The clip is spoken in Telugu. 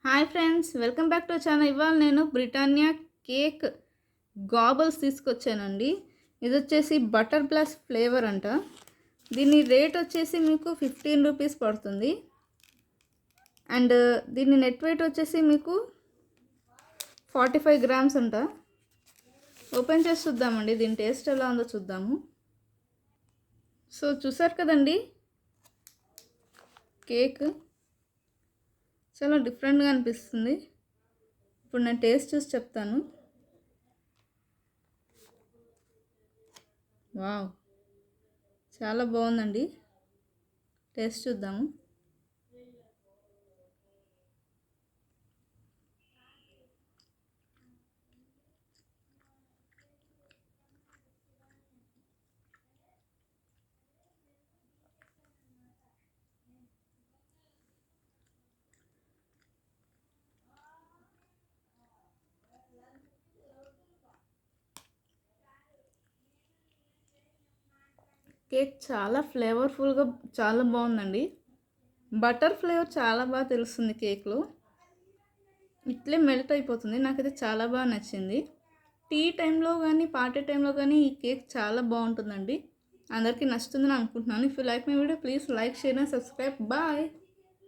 Hi friends, welcome back to channel. ఇవాళ నేను బ్రిటానియా కేక్ గాబల్స్ తీసుకొచ్చానండి. ఇది వచ్చేసి బటర్ ప్లస్ ఫ్లేవర్ అంట. దీని రేట్ వచ్చేసి మీకు 15 రూపీస్ పడుతుంది. అండ్ దీని నెట్ వెయిట్ వచ్చేసి మీకు 45 గ్రామ్స్ అంట. ఓపెన్ చేసి చూద్దామండి, దీని టేస్ట్ ఎలా ఉందో చూద్దాము. సో చూసారు కదండి, కేక్ చాలా డిఫరెంట్గా అనిపిస్తుంది. ఇప్పుడు నేను టేస్ట్ చూసి చెప్తాను. వావ్, చాలా బాగుందండి. టేస్ట్ చూద్దాము. కేక్ చాలా ఫ్లేవర్ఫుల్గా చాలా బాగుందండి. బటర్ ఫ్లేవర్ చాలా బాగా తెలుస్తుంది కేక్లో, ఇట్లే మెల్ట్ అయిపోతుంది. నాకైతే చాలా బాగా నచ్చింది. టీ టైంలో కానీ పార్టీ టైంలో కానీ ఈ కేక్ చాలా బాగుంటుందండి. అందరికీ నచ్చుతుందని అనుకుంటున్నాను. If you like my video please like, share and subscribe. Bye.